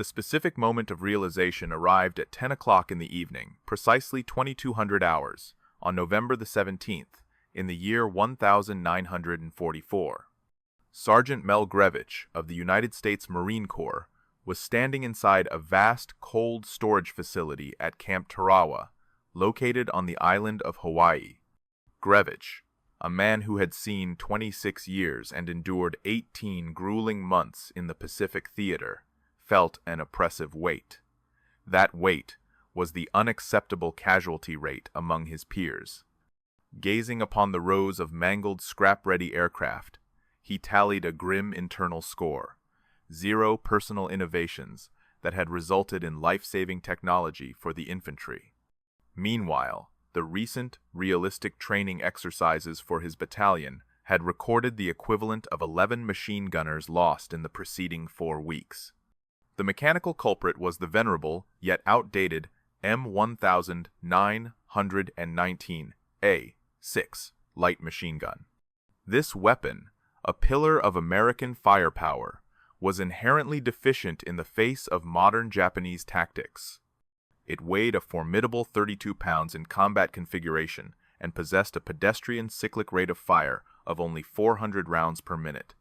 The specific moment of realization arrived at 10 o'clock in the evening, precisely 2200 hours, on November the 17th, in the year 1944. Sergeant Mel Grevich of the United States Marine Corps was standing inside a vast cold storage facility at Camp Tarawa, located on the island of Hawaii. Grevich, a man who had seen 26 years and endured 18 grueling months in the Pacific Theater, felt an oppressive weight. That weight was the unacceptable casualty rate among his peers. Gazing upon the rows of mangled scrap-ready aircraft, he tallied a grim internal score: 0 personal innovations that had resulted in life-saving technology for the infantry. Meanwhile, the recent, realistic training exercises for his battalion had recorded the equivalent of 11 machine gunners lost in the preceding 4 weeks. The mechanical culprit was the venerable, yet outdated, M1919A6 light machine gun. This weapon, a pillar of American firepower, was inherently deficient in the face of modern Japanese tactics. It weighed a formidable 32 pounds in combat configuration and possessed a pedestrian cyclic rate of fire of only 400 rounds per minute.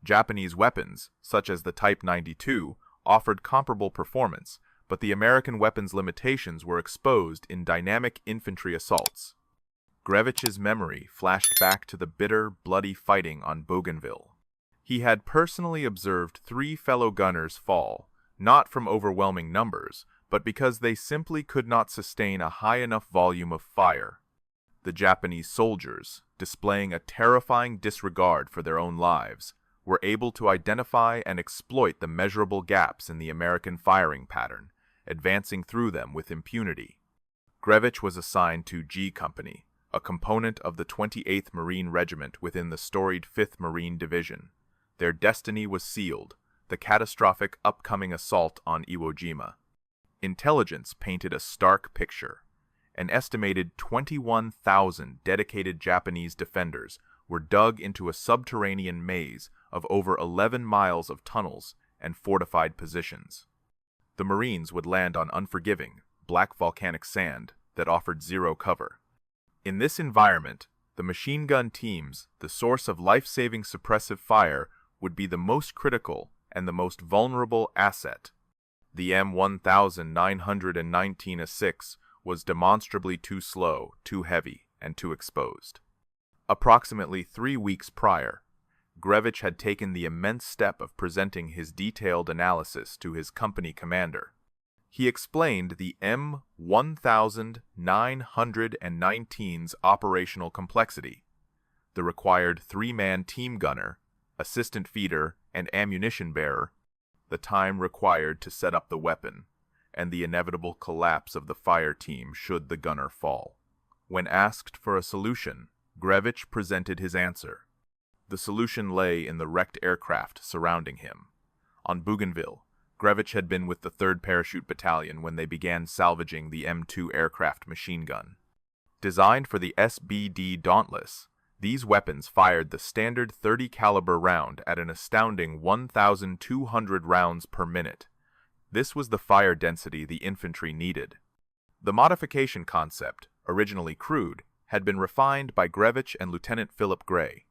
Japanese weapons, such as the Type 92, offered comparable performance, but the American weapons' limitations were exposed in dynamic infantry assaults. Grevich's memory flashed back to the bitter, bloody fighting on Bougainville. He had personally observed 3 fellow gunners fall, not from overwhelming numbers, but because they simply could not sustain a high enough volume of fire. The Japanese soldiers, displaying a terrifying disregard for their own lives, were able to identify and exploit the measurable gaps in the American firing pattern, advancing through them with impunity. Grevich was assigned to G Company, a component of the 28th Marine Regiment within the storied 5th Marine Division. Their destiny was sealed: the catastrophic upcoming assault on Iwo Jima. Intelligence painted a stark picture. An estimated 21,000 dedicated Japanese defenders were dug into a subterranean maze of over 11 miles of tunnels and fortified positions. The Marines would land on unforgiving, black volcanic sand that offered 0 cover. In this environment, the machine gun teams, the source of life-saving suppressive fire, would be the most critical and the most vulnerable asset. The M1919A6 was demonstrably too slow, too heavy, and too exposed. Approximately 3 weeks prior, Grevich had taken the immense step of presenting his detailed analysis to his company commander. He explained the M1919's operational complexity: the required 3-man team gunner, assistant feeder, and ammunition bearer, the time required to set up the weapon, and the inevitable collapse of the fire team should the gunner fall. When asked for a solution, Grevich presented his answer. The solution lay in the wrecked aircraft surrounding him. On Bougainville, Grevich had been with the 3rd Parachute Battalion when they began salvaging the M2 aircraft machine gun. Designed for the SBD Dauntless, these weapons fired the standard 30 caliber round at an astounding 1,200 rounds per minute. This was the fire density the infantry needed. The modification concept, originally crude, had been refined by Grevich and Lieutenant Philip Gray.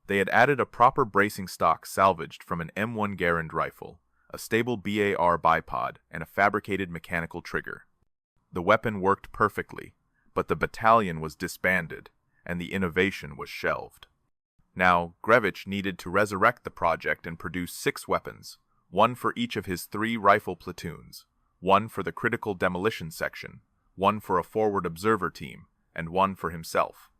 They had added a proper bracing stock salvaged from an M1 Garand rifle, a stable BAR bipod, and a fabricated mechanical trigger. The weapon worked perfectly, but the battalion was disbanded, and the innovation was shelved. Now, Grevich needed to resurrect the project and produce 6 weapons, 1 for each of his 3 rifle platoons, 1 for the critical demolition section, 1 for a forward observer team, and 1 for himself.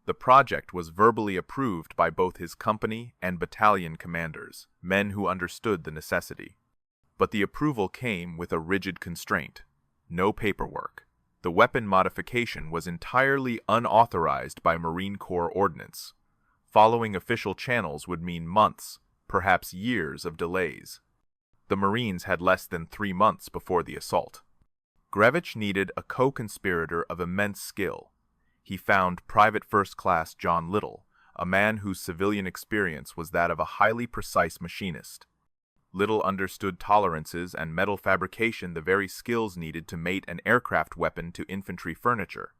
The project was verbally approved by both his company and battalion commanders, men who understood the necessity. But the approval came with a rigid constraint: no paperwork. The weapon modification was entirely unauthorized by Marine Corps ordnance. Following official channels would mean months, perhaps years of delays. The Marines had less than 3 months before the assault. Grevich needed a co-conspirator of immense skill. He found Private First Class John Little, a man whose civilian experience was that of a highly precise machinist. Little understood tolerances and metal fabrication, the very skills needed to mate an aircraft weapon to infantry furniture.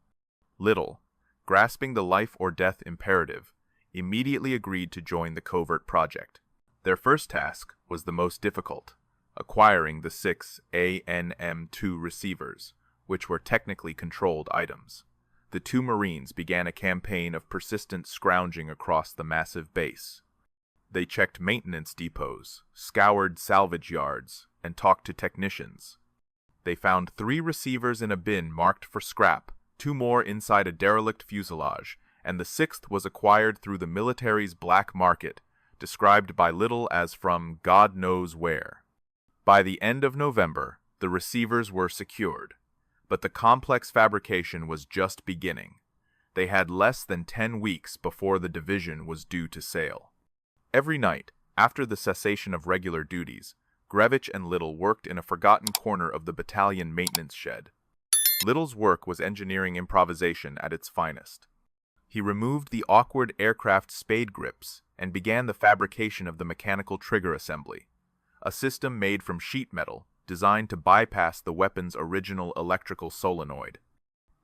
Little, grasping the life or death imperative, immediately agreed to join the covert project. Their first task was the most difficult, acquiring the 6 ANM-2 receivers, which were technically controlled items. The two Marines began a campaign of persistent scrounging across the massive base. They checked maintenance depots, scoured salvage yards, and talked to technicians. They found 3 receivers in a bin marked for scrap, 2 more inside a derelict fuselage, and the 6th was acquired through the military's black market, described by Little as from God knows where. By the end of November, the receivers were secured, but the complex fabrication was just beginning. They had less than 10 weeks before the division was due to sail. Every night, after the cessation of regular duties, Grevich and Little worked in a forgotten corner of the battalion maintenance shed. Little's work was engineering improvisation at its finest. He removed the awkward aircraft spade grips and began the fabrication of the mechanical trigger assembly, a system made from sheet metal designed to bypass the weapon's original electrical solenoid.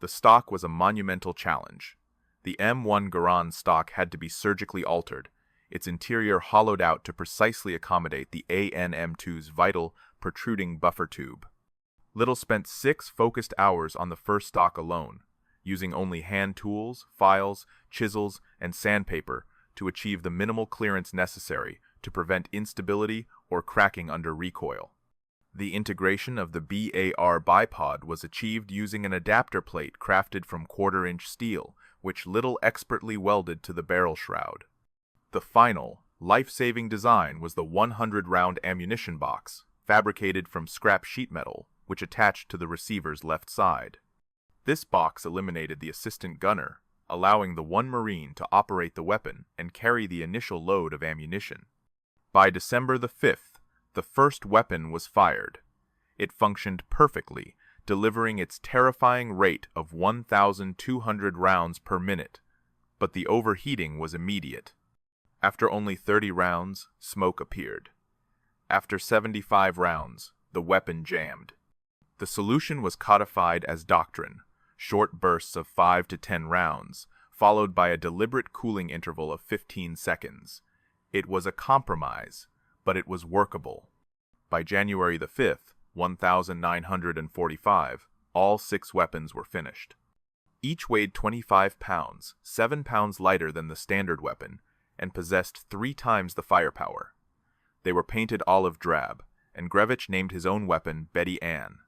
The stock was a monumental challenge. The M1 Garand stock had to be surgically altered, its interior hollowed out to precisely accommodate the ANM-2's vital, protruding buffer tube. Little spent 6 focused hours on the first stock alone, using only hand tools, files, chisels, and sandpaper to achieve the minimal clearance necessary to prevent instability or cracking under recoil. The integration of the BAR bipod was achieved using an adapter plate crafted from quarter-inch steel, which Little expertly welded to the barrel shroud. The final, life-saving design was the 100-round ammunition box, fabricated from scrap sheet metal, which attached to the receiver's left side. This box eliminated the assistant gunner, allowing the one Marine to operate the weapon and carry the initial load of ammunition. By December the 5th, the first weapon was fired. It functioned perfectly, delivering its terrifying rate of 1,200 rounds per minute, but the overheating was immediate. After only 30 rounds, smoke appeared. After 75 rounds, the weapon jammed. The solution was codified as doctrine, short bursts of 5 to 10 rounds, followed by a deliberate cooling interval of 15 seconds. It was a compromise, but it was workable. By January the 5th, 1945, all 6 weapons were finished. Each weighed 25 pounds, 7 pounds lighter than the standard weapon, and possessed 3 times the firepower. They were painted olive drab, and Grevich named his own weapon Betty Ann.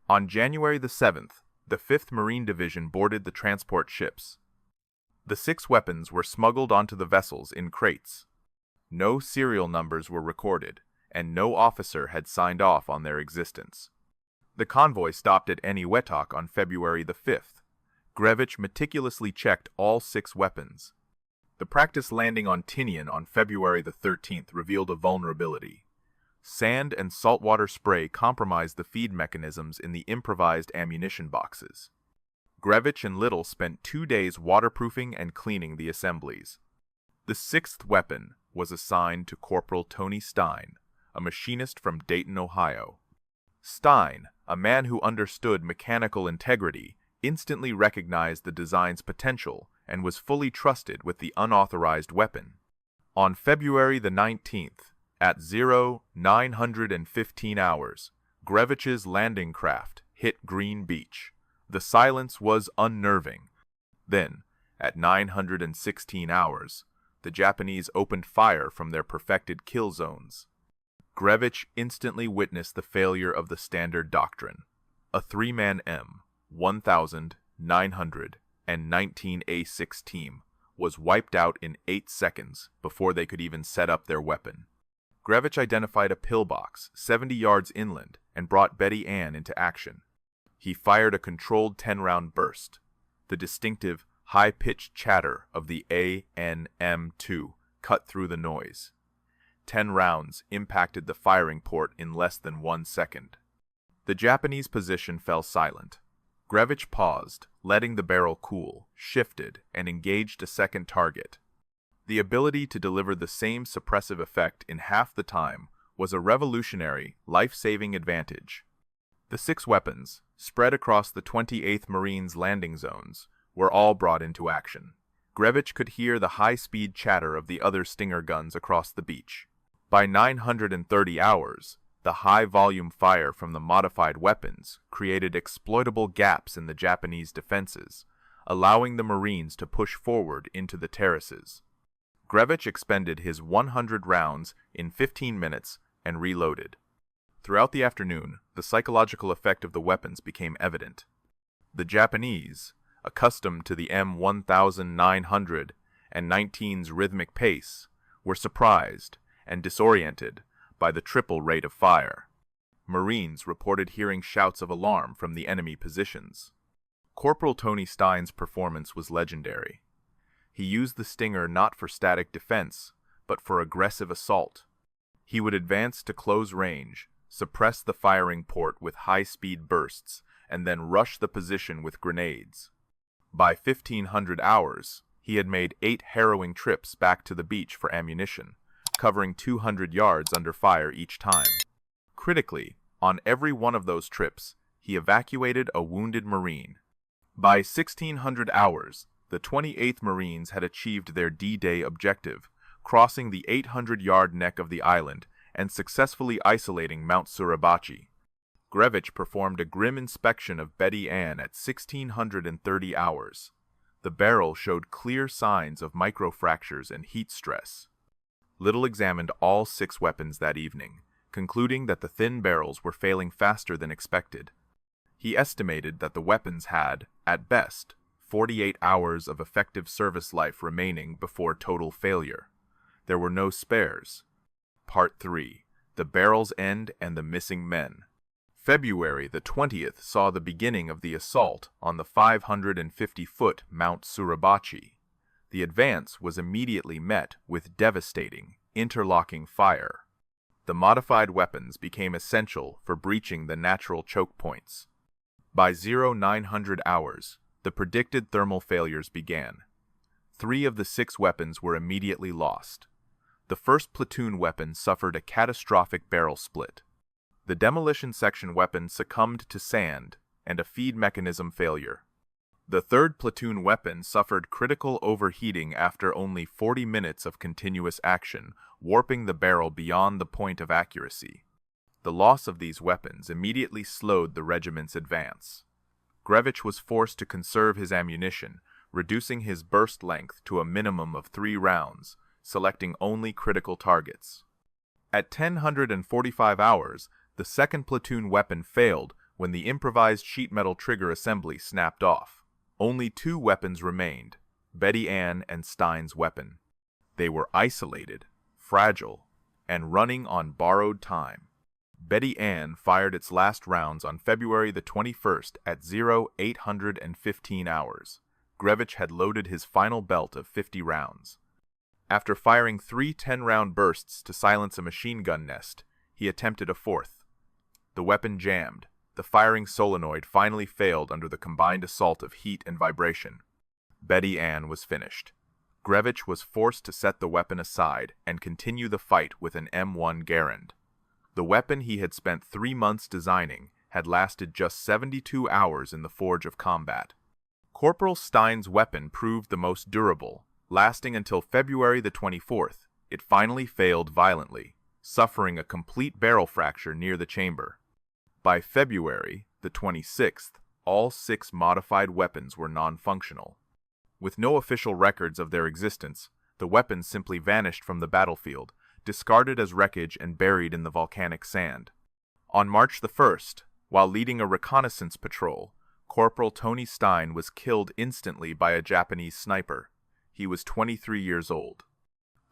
On January the 7th, the 5th Marine Division boarded the transport ships. The 6 weapons were smuggled onto the vessels in crates. No serial numbers were recorded, and no officer had signed off on their existence. The convoy stopped at Eniwetok on February the 5th. Grevich meticulously checked all 6 weapons. The practice landing on Tinian on February the 13th revealed a vulnerability. Sand and saltwater spray compromised the feed mechanisms in the improvised ammunition boxes. Grevich and Little spent 2 days waterproofing and cleaning the assemblies. The 6th weapon was assigned to Corporal Tony Stein, a machinist from Dayton, Ohio. Stein, a man who understood mechanical integrity, instantly recognized the design's potential and was fully trusted with the unauthorized weapon. On February the 19th, at 0915 hours, Grevich's landing craft hit Green Beach. The silence was unnerving. Then, at 916 hours, the Japanese opened fire from their perfected kill zones. Grevich instantly witnessed the failure of the standard doctrine. A 3-man M1900 and 19A6 team was wiped out in 8 seconds before they could even set up their weapon. Grevich identified a pillbox 70 yards inland and brought Betty Ann into action. He fired a controlled 10-round burst. The distinctive, high-pitched chatter of the ANM-2 cut through the noise. 10 rounds impacted the firing port in less than 1 second. The Japanese position fell silent. Grevich paused, letting the barrel cool, shifted, and engaged a second target. The ability to deliver the same suppressive effect in half the time was a revolutionary, life-saving advantage. The 6 weapons, spread across the 28th Marines' landing zones, were all brought into action. Grevich could hear the high-speed chatter of the other Stinger guns across the beach. By 930 hours, the high-volume fire from the modified weapons created exploitable gaps in the Japanese defenses, allowing the Marines to push forward into the terraces. Grevich expended his 100 rounds in 15 minutes and reloaded. Throughout the afternoon, the psychological effect of the weapons became evident. The Japanese, accustomed to the M1919's rhythmic pace, were surprised and disoriented by the triple rate of fire. Marines reported hearing shouts of alarm from the enemy positions. Corporal Tony Stein's performance was legendary. He used the Stinger not for static defense, but for aggressive assault. He would advance to close range, suppress the firing port with high-speed bursts, and then rush the position with grenades. By 1500 hours, he had made 8 harrowing trips back to the beach for ammunition, covering 200 yards under fire each time. Critically, on every one of those trips, he evacuated a wounded Marine. By 1600 hours, the 28th Marines had achieved their D-Day objective, crossing the 800-yard neck of the island and successfully isolating Mount Suribachi. Grevich performed a grim inspection of Betty Ann at 1630 hours. The barrel showed clear signs of microfractures and heat stress. Little examined all 6 weapons that evening, concluding that the thin barrels were failing faster than expected. He estimated that the weapons had, at best, 48 hours of effective service life remaining before total failure. There were no spares. Part 3. The Barrel's End and the Missing Men. February the 20th saw the beginning of the assault on the 550-foot Mount Suribachi. The advance was immediately met with devastating, interlocking fire. The modified weapons became essential for breaching the natural choke points. By 0900 hours, the predicted thermal failures began. 3 of the 6 weapons were immediately lost. The first platoon weapon suffered a catastrophic barrel split. The demolition section weapon succumbed to sand and a feed mechanism failure. The third platoon weapon suffered critical overheating after only 40 minutes of continuous action, warping the barrel beyond the point of accuracy. The loss of these weapons immediately slowed the regiment's advance. Grevich was forced to conserve his ammunition, reducing his burst length to a minimum of 3 rounds, selecting only critical targets. At 10:45 hours, the second platoon weapon failed when the improvised sheet metal trigger assembly snapped off. Only 2 weapons remained, Betty Ann and Stein's weapon. They were isolated, fragile, and running on borrowed time. Betty Ann fired its last rounds on February the 21st at 0815 hours. Grevich had loaded his final belt of 50 rounds. After firing 3 10-round bursts to silence a machine gun nest, he attempted a 4th. The weapon jammed. The firing solenoid finally failed under the combined assault of heat and vibration. Betty Ann was finished. Grevich was forced to set the weapon aside and continue the fight with an M1 Garand. The weapon he had spent 3 months designing had lasted just 72 hours in the forge of combat. Corporal Stein's weapon proved the most durable. Lasting until February the 24th, it finally failed violently, suffering a complete barrel fracture near the chamber. By February the 26th, all 6 modified weapons were non-functional. With no official records of their existence, the weapons simply vanished from the battlefield, discarded as wreckage and buried in the volcanic sand. On March the 1st, while leading a reconnaissance patrol, Corporal Tony Stein was killed instantly by a Japanese sniper. He was 23 years old.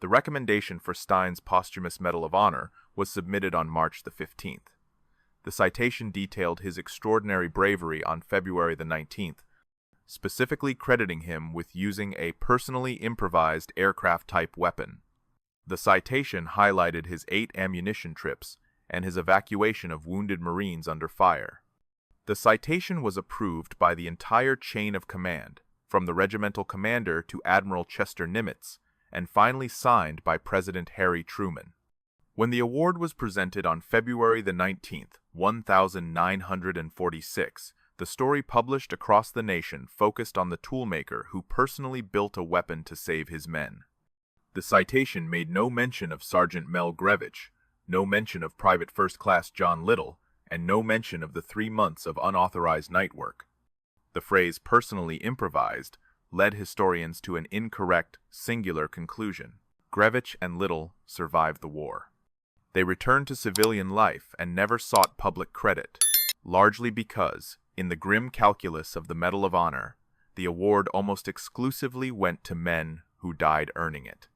The recommendation for Stein's posthumous Medal of Honor was submitted on March the 15th. The citation detailed his extraordinary bravery on February the 19th, specifically crediting him with using a personally improvised aircraft-type weapon. The citation highlighted his 8 ammunition trips and his evacuation of wounded Marines under fire. The citation was approved by the entire chain of command, from the regimental commander to Admiral Chester Nimitz, and finally signed by President Harry Truman. When the award was presented on February the 19th, 1946, the story published across the nation focused on the toolmaker who personally built a weapon to save his men. The citation made no mention of Sergeant Mel Grevich, no mention of Private First Class John Little, and no mention of the 3 months of unauthorized night work. The phrase personally improvised led historians to an incorrect, singular conclusion. Grevich and Little survived the war. They returned to civilian life and never sought public credit, largely because, in the grim calculus of the Medal of Honor, the award almost exclusively went to men who died earning it.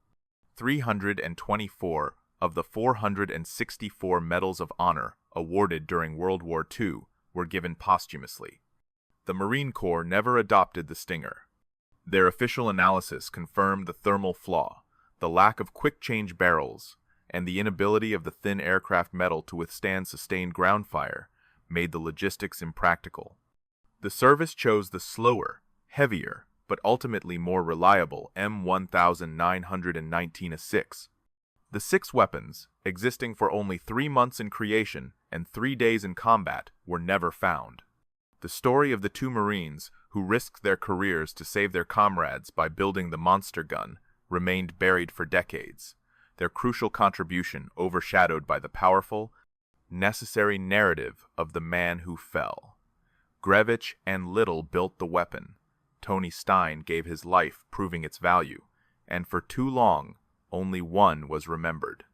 324 of the 464 Medals of Honor awarded during World War II were given posthumously. The Marine Corps never adopted the stinger. Their official analysis confirmed the thermal flaw, the lack of quick-change barrels, and the inability of the thin aircraft metal to withstand sustained ground fire made the logistics impractical. The service chose the slower, heavier, but ultimately more reliable M1919A6. The 6 weapons, existing for only 3 months in creation and 3 days in combat, were never found. The story of the 2 Marines who risked their careers to save their comrades by building the monster gun remained buried for decades, their crucial contribution overshadowed by the powerful, necessary narrative of the man who fell. Grevich and Little built the weapon. Tony Stein gave his life proving its value, and for too long, only one was remembered.